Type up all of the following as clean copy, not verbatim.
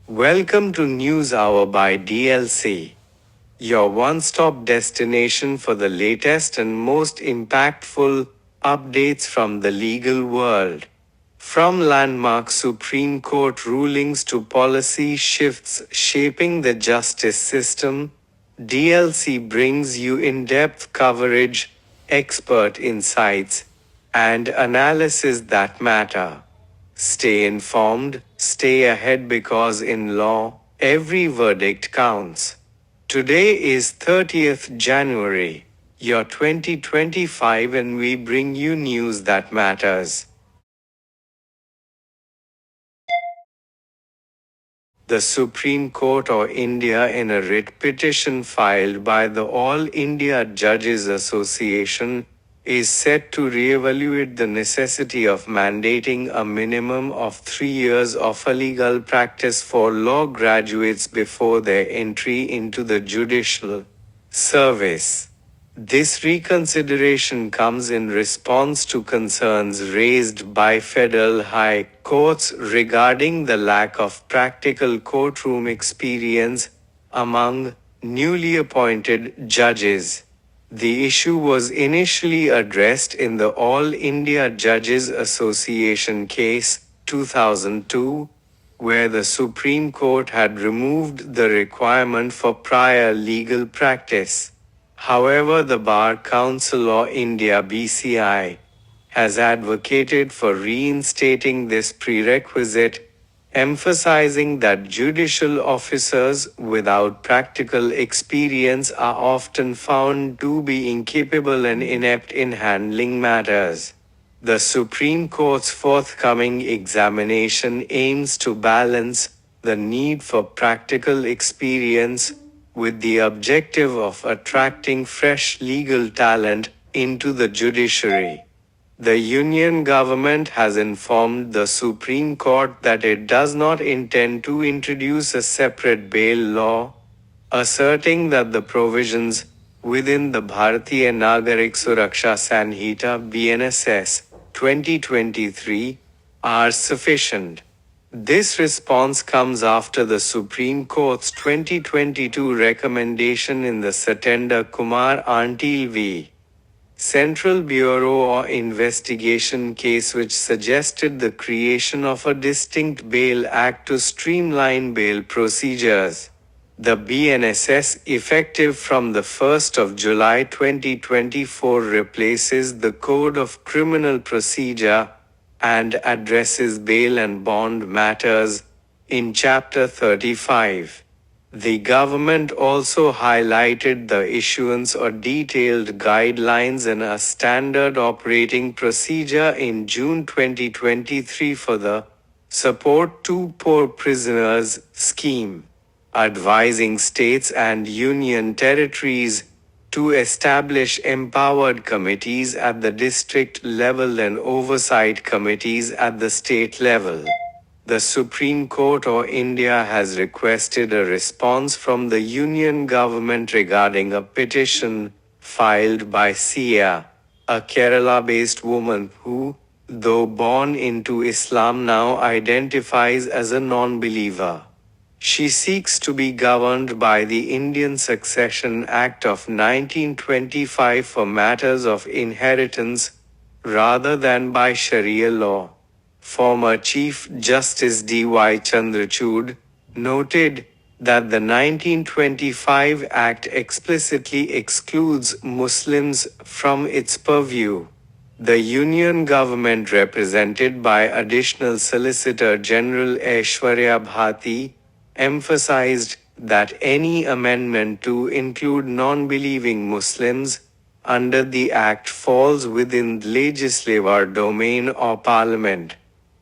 Welcome to News Hour by DLC, your one-stop destination for the latest and most impactful updates from the legal world. From landmark Supreme Court rulings to policy shifts shaping the justice system, DLC brings you in-depth coverage, expert insights, and analysis that matter. Stay informed, stay ahead because in law, every verdict counts. Today is 30th January, year 2025, and we bring you news that matters. The Supreme Court of India, in a writ petition filed by the All India Judges Association, is set to re-evaluate the necessity of mandating a minimum of 3 years of a legal practice for law graduates before their entry into the judicial service. This reconsideration comes in response to concerns raised by federal high courts regarding the lack of practical courtroom experience among newly appointed judges. The issue was initially addressed in the All India Judges Association case, 2002, where the Supreme Court had removed the requirement for prior legal practice. However, the Bar Council of India (BCI) has advocated for reinstating this prerequisite, emphasizing that judicial officers without practical experience are often found to be incapable and inept in handling matters. The Supreme Court's forthcoming examination aims to balance the need for practical experience with the objective of attracting fresh legal talent into the judiciary. The Union government has informed the Supreme Court that it does not intend to introduce a separate bail law, asserting that the provisions within the Bharatiya Nagarik Suraksha Sanhita (BNSS) 2023 are sufficient. This response comes after the Supreme Court's 2022 recommendation in the Satender Kumar Antil v. Central Bureau of Investigation case, which suggested the creation of a distinct bail act to streamline bail procedures. The BNSS, effective from the 1st of July 2024, replaces the Code of Criminal Procedure and addresses bail and bond matters in Chapter 35. The government also highlighted the issuance of detailed guidelines and a standard operating procedure in June 2023 for the Support to Poor Prisoners scheme, advising states and union territories to establish empowered committees at the district level and oversight committees at the state level. The Supreme Court of India has requested a response from the Union government regarding a petition filed by Sia, a Kerala-based woman who, though born into Islam, now identifies as a non-believer. She seeks to be governed by the Indian Succession Act of 1925 for matters of inheritance, rather than by Sharia law. Former Chief Justice D.Y. Chandrachud noted that the 1925 Act explicitly excludes Muslims from its purview. The Union government, represented by Additional Solicitor General Aishwarya Bhati, emphasized that any amendment to include non-believing Muslims under the Act falls within the legislative domain of Parliament.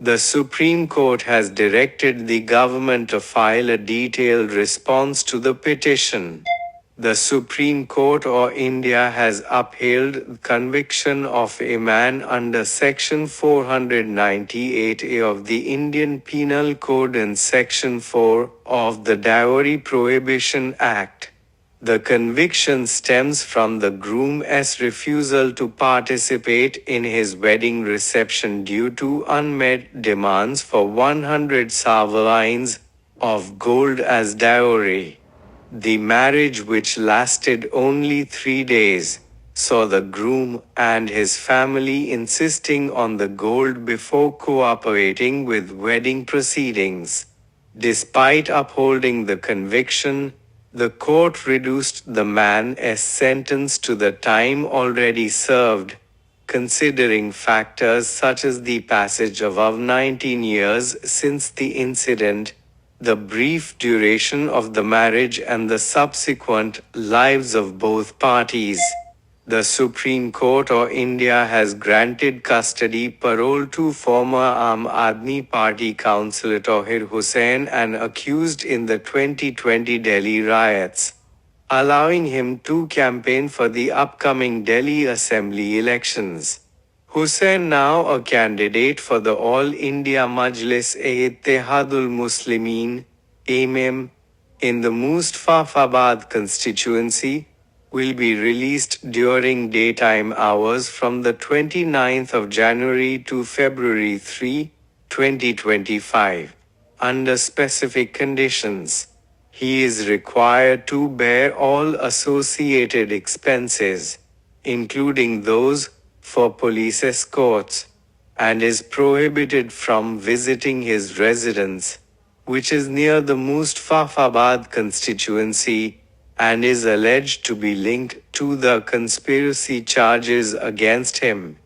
The Supreme Court has directed the government to file a detailed response to the petition. The Supreme Court of India has upheld conviction of a man under Section 498A of the Indian Penal Code and Section 4 of the Dowry Prohibition Act. The conviction stems from the groom's refusal to participate in his wedding reception due to unmet demands for 100 sovereigns, of gold as dowry. The marriage, which lasted only 3 days, saw the groom and his family insisting on the gold before cooperating with wedding proceedings. Despite upholding the conviction, the court reduced the man's sentence to the time already served, considering factors such as the passage of 19 years since the incident, the brief duration of the marriage, and the subsequent lives of both parties. The Supreme Court of India has granted custody parole to former Aam Aadmi Party councillor Tahir Hussain, and accused in the 2020 Delhi riots, allowing him to campaign for the upcoming Delhi Assembly elections. Hussain, now a candidate for the All India Majlis-e-Ittehadul Muslimin (AIMM) in the Mustafabad constituency, will be released during daytime hours from the 29th of January to February 3, 2025, under specific conditions. He is required to bear all associated expenses, including those for police escorts, and is prohibited from visiting his residence, which is near the Mustafabad constituency, and is alleged to be linked to the conspiracy charges against him.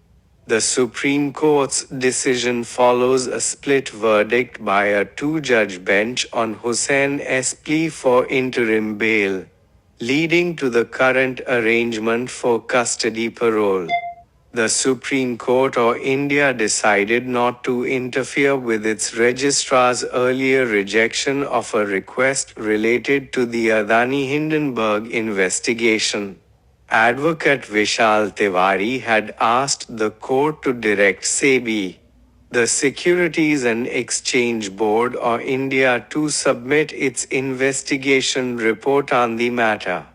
The Supreme Court's decision follows a split verdict by a two-judge bench on Hussain's plea for interim bail, leading to the current arrangement for custody parole. The Supreme Court of India decided not to interfere with its registrar's earlier rejection of a request related to the Adani Hindenburg investigation. Advocate Vishal Tiwari had asked the court to direct SEBI, the Securities and Exchange Board of India, to submit its investigation report on the matter.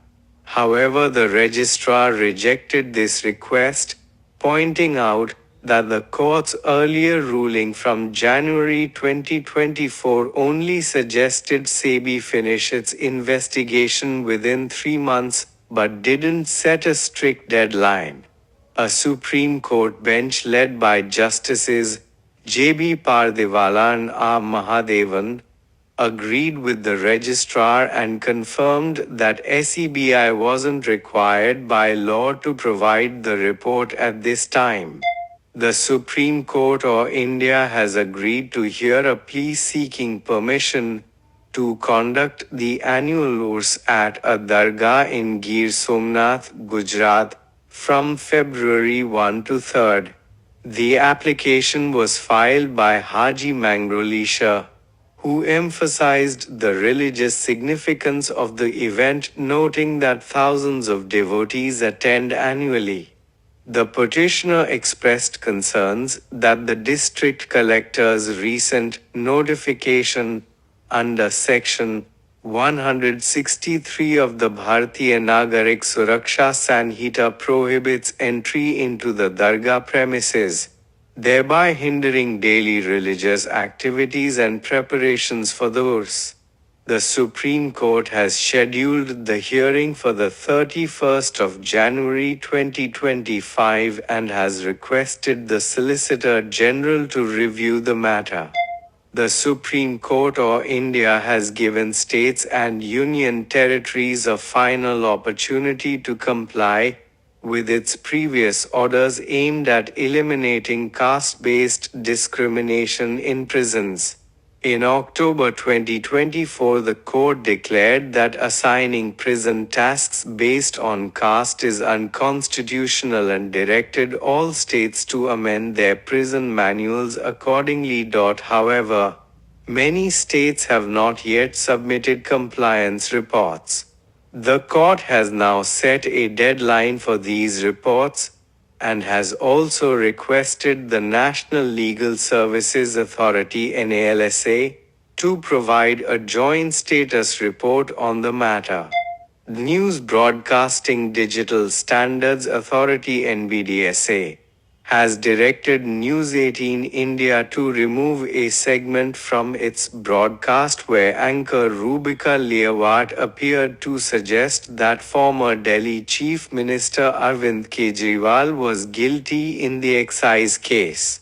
However, the registrar rejected this request, pointing out that the court's earlier ruling from January 2024 only suggested SEBI finish its investigation within 3 months, but didn't set a strict deadline. A Supreme Court bench led by Justices J.B. Pardiwala and R. Mahadevan agreed with the registrar and confirmed that SEBI wasn't required by law to provide the report at this time. The Supreme Court of India has agreed to hear a plea seeking permission to conduct the annual Urs at a dargah in Gir Somnath, Gujarat, from February 1 to 3. The application was filed by Haji Mangroli Shah, who emphasized the religious significance of the event, noting that thousands of devotees attend annually. The petitioner expressed concerns that the district collector's recent notification under Section 163 of the Bharatiya Nagarik Suraksha Sanhita prohibits entry into the dargah premises, thereby hindering daily religious activities and preparations for the Urs. The Supreme Court has scheduled the hearing for the 31st of January 2025 and has requested the Solicitor General to review the matter. The Supreme Court of India has given states and union territories a final opportunity to comply with its previous orders aimed at eliminating caste-based discrimination in prisons. In October 2024, the court declared that assigning prison tasks based on caste is unconstitutional and directed all states to amend their prison manuals accordingly. However, many states have not yet submitted compliance reports. The court has now set a deadline for these reports, and has also requested the National Legal Services Authority (NALSA) to provide a joint status report on the matter. News Broadcasting Digital Standards Authority (NBDSA) has directed News 18 India to remove a segment from its broadcast where anchor Rubika Liawat appeared to suggest that former Delhi Chief Minister Arvind Kejriwal was guilty in the excise case.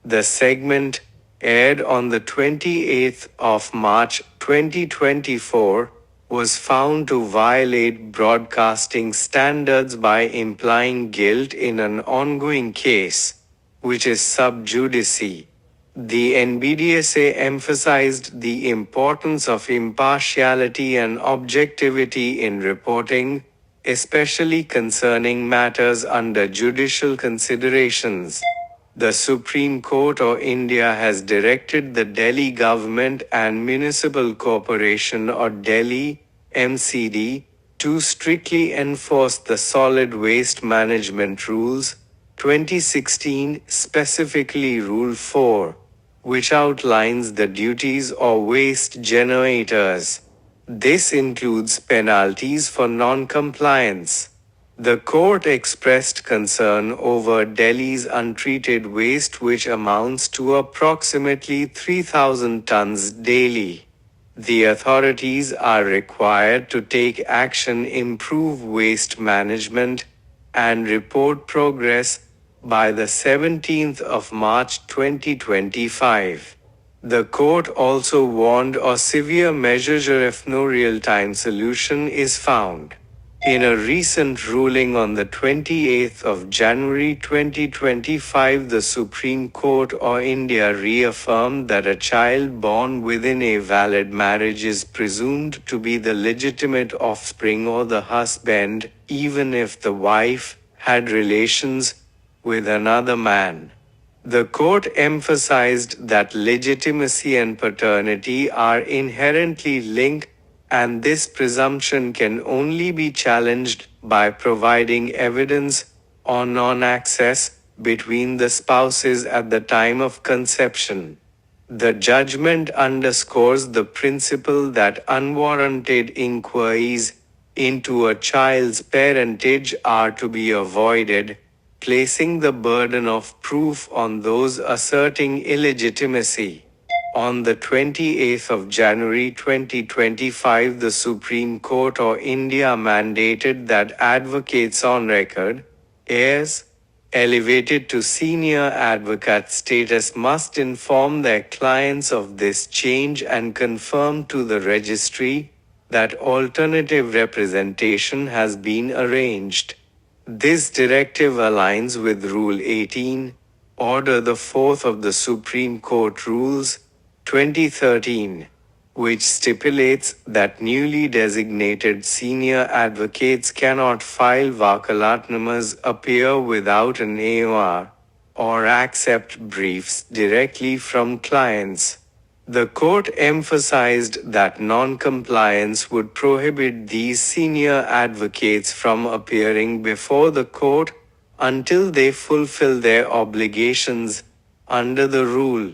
The segment, aired on the 28th of March 2024, was found to violate broadcasting standards by implying guilt in an ongoing case, which is sub judice. The NBDSA emphasized the importance of impartiality and objectivity in reporting, especially concerning matters under judicial considerations. The Supreme Court of India has directed the Delhi Government and Municipal Corporation or Delhi, MCD, to strictly enforce the Solid Waste Management Rules, 2016, specifically Rule 4, which outlines the duties of waste generators. This includes penalties for non-compliance. The court expressed concern over Delhi's untreated waste, which amounts to approximately 3,000 tons daily. The authorities are required to take action, improve waste management, and report progress by the 17th of March 2025. The court also warned of severe measures if no real-time solution is found. In a recent ruling on the 28th of January 2025, the Supreme Court of India reaffirmed that a child born within a valid marriage is presumed to be the legitimate offspring of the husband, even if the wife had relations with another man. The court emphasized that legitimacy and paternity are inherently linked, and this presumption can only be challenged by providing evidence or non-access between the spouses at the time of conception. The judgment underscores the principle that unwarranted inquiries into a child's parentage are to be avoided, placing the burden of proof on those asserting illegitimacy. On the 28th of January 2025, the Supreme Court of India mandated that advocates on record, heirs, elevated to senior advocate status must inform their clients of this change and confirm to the registry that alternative representation has been arranged. This directive aligns with Rule 18, Order the 4th of the Supreme Court Rules, 2013, which stipulates that newly designated senior advocates cannot file vakalatnamas, appear without an AOR, or accept briefs directly from clients. The court emphasized that non-compliance would prohibit these senior advocates from appearing before the court until they fulfill their obligations under the rule.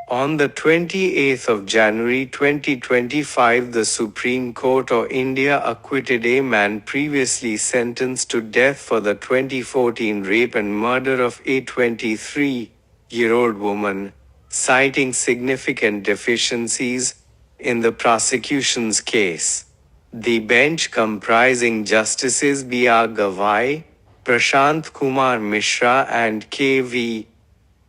On the 28th of January 2025, the Supreme Court of India acquitted a man previously sentenced to death for the 2014 rape and murder of a 23-year-old woman, citing significant deficiencies in the prosecution's case. The bench, comprising Justices B.R. Gavai, Prashant Kumar Mishra and K.V.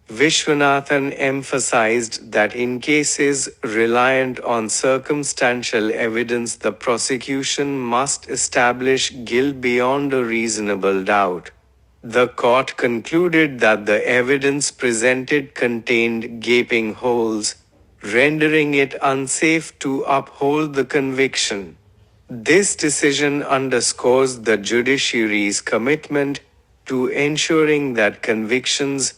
Vishwanathan, emphasized that in cases reliant on circumstantial evidence, the prosecution must establish guilt beyond a reasonable doubt. The court concluded that the evidence presented contained gaping holes, rendering it unsafe to uphold the conviction. This decision underscores the judiciary's commitment to ensuring that convictions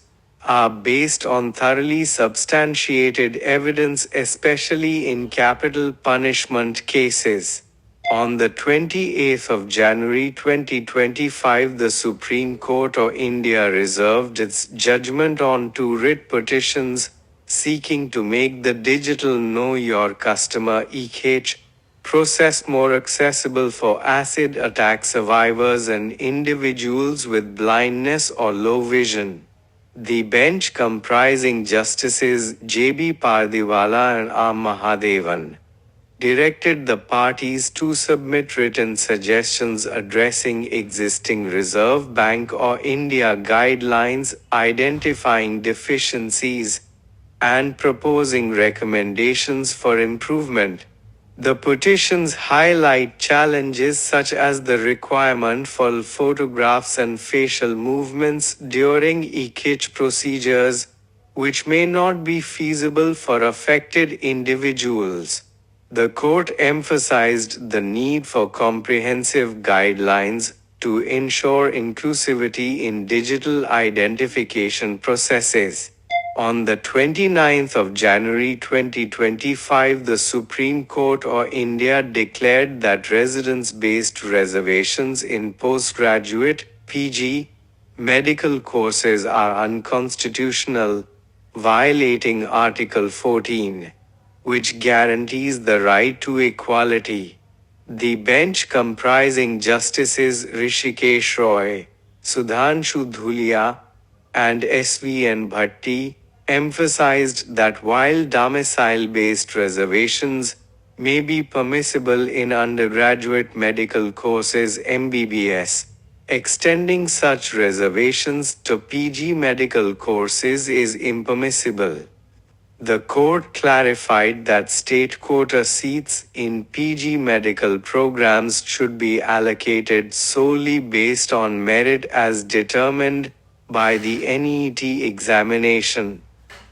are based on thoroughly substantiated evidence, especially in capital punishment cases. On the 28th of January 2025, the Supreme Court of India reserved its judgment on two writ petitions seeking to make the digital Know Your Customer (EKH) process more accessible for acid attack survivors and individuals with blindness or low vision. The bench, comprising Justices J.B. Pardiwala and R. Mahadevan, directed the parties to submit written suggestions addressing existing Reserve Bank of India guidelines, identifying deficiencies, and proposing recommendations for improvement. The petitions highlight challenges such as the requirement for photographs and facial movements during e-catch procedures, which may not be feasible for affected individuals. The court emphasized the need for comprehensive guidelines to ensure inclusivity in digital identification processes. On the 29th of January 2025, the Supreme Court of India declared that residence-based reservations in postgraduate (PG) medical courses are unconstitutional, violating Article 14, which guarantees the right to equality. The bench, comprising Justices Rishikesh Roy, Sudhanshu Dhulia, and S.V.N. Bhatti, emphasized that while domicile-based reservations may be permissible in undergraduate medical courses (MBBS), extending such reservations to PG medical courses is impermissible. The court clarified that state quota seats in PG medical programs should be allocated solely based on merit as determined by the NET examination.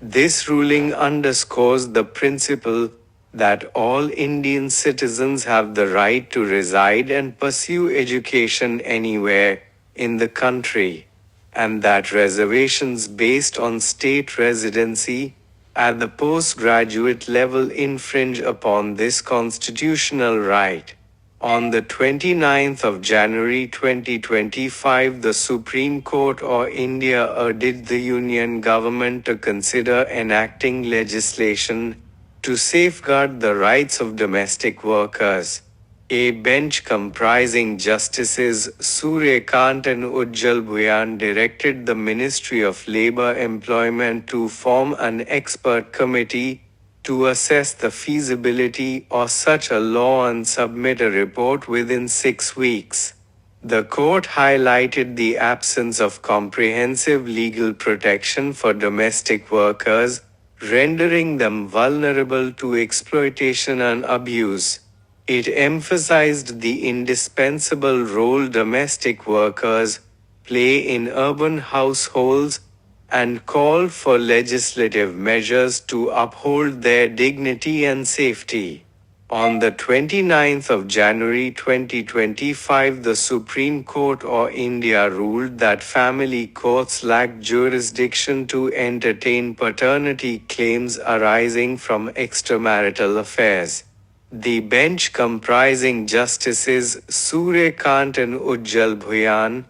This ruling underscores the principle that all Indian citizens have the right to reside and pursue education anywhere in the country, and that reservations based on state residency at the postgraduate level infringe upon this constitutional right. On the 29th of January 2025, the Supreme Court of India urged the Union government to consider enacting legislation to safeguard the rights of domestic workers. A bench comprising Justices Suryakant and Ujjal Bhuyan directed the Ministry of Labour Employment to form an expert committee to assess the feasibility of such a law and submit a report within 6 weeks. The court highlighted the absence of comprehensive legal protection for domestic workers, rendering them vulnerable to exploitation and abuse. It emphasized the indispensable role domestic workers play in urban households and called for legislative measures to uphold their dignity and safety. On the 29th of January 2025, the Supreme Court of India ruled that family courts lack jurisdiction to entertain paternity claims arising from extramarital affairs. The bench, comprising Justices Suryakant and Ujjal Bhuyan,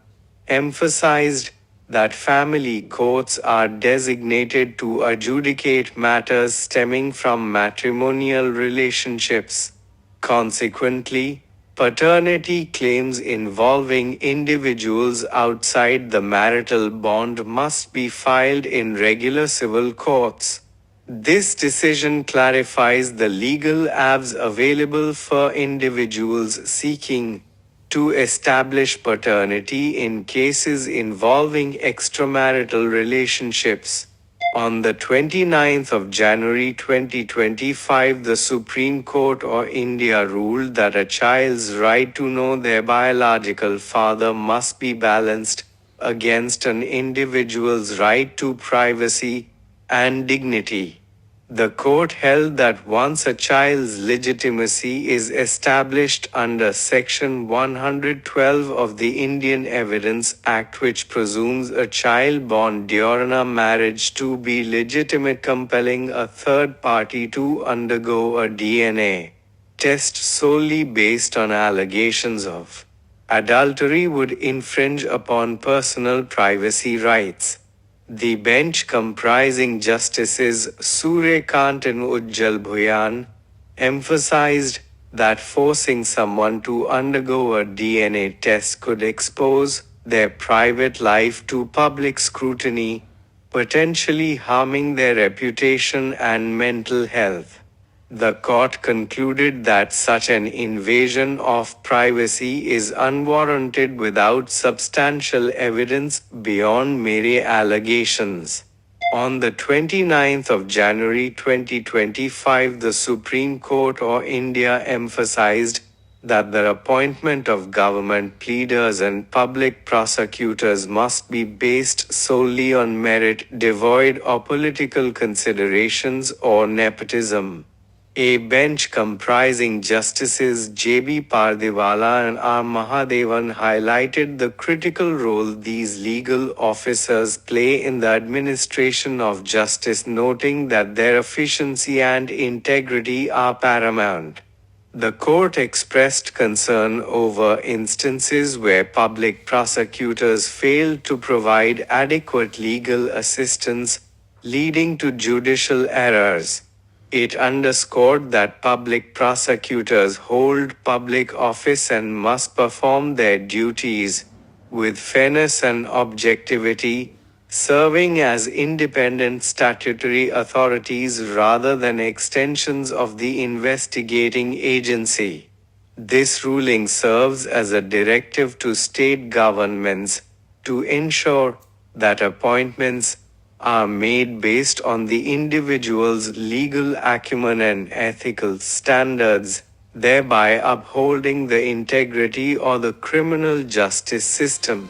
emphasized that family courts are designated to adjudicate matters stemming from matrimonial relationships. Consequently, paternity claims involving individuals outside the marital bond must be filed in regular civil courts. This decision clarifies the legal avenues available for individuals seeking to establish paternity in cases involving extramarital relationships. On the 29th of January 2025, the Supreme Court of India ruled that a child's right to know their biological father must be balanced against an individual's right to privacy and dignity. The court held that once a child's legitimacy is established under Section 112 of the Indian Evidence Act, which presumes a child born during a marriage to be legitimate, compelling a third party to undergo a DNA test solely based on allegations of adultery would infringe upon personal privacy rights. The bench, comprising Justices Suryakant and Ujjal Bhuyan, emphasized that forcing someone to undergo a DNA test could expose their private life to public scrutiny, potentially harming their reputation and mental health. The court concluded that such an invasion of privacy is unwarranted without substantial evidence beyond mere allegations. On the 29th of January 2025, the Supreme Court of India emphasized that the appointment of government pleaders and public prosecutors must be based solely on merit, devoid of political considerations or nepotism. A bench comprising Justices J.B. Pardiwala and R. Mahadevan highlighted the critical role these legal officers play in the administration of justice, noting that their efficiency and integrity are paramount. The court expressed concern over instances where public prosecutors failed to provide adequate legal assistance, leading to judicial errors. It underscored that public prosecutors hold public office and must perform their duties with fairness and objectivity, serving as independent statutory authorities rather than extensions of the investigating agency. This ruling serves as a directive to state governments to ensure that appointments are made based on the individual's legal acumen and ethical standards, thereby upholding the integrity of the criminal justice system.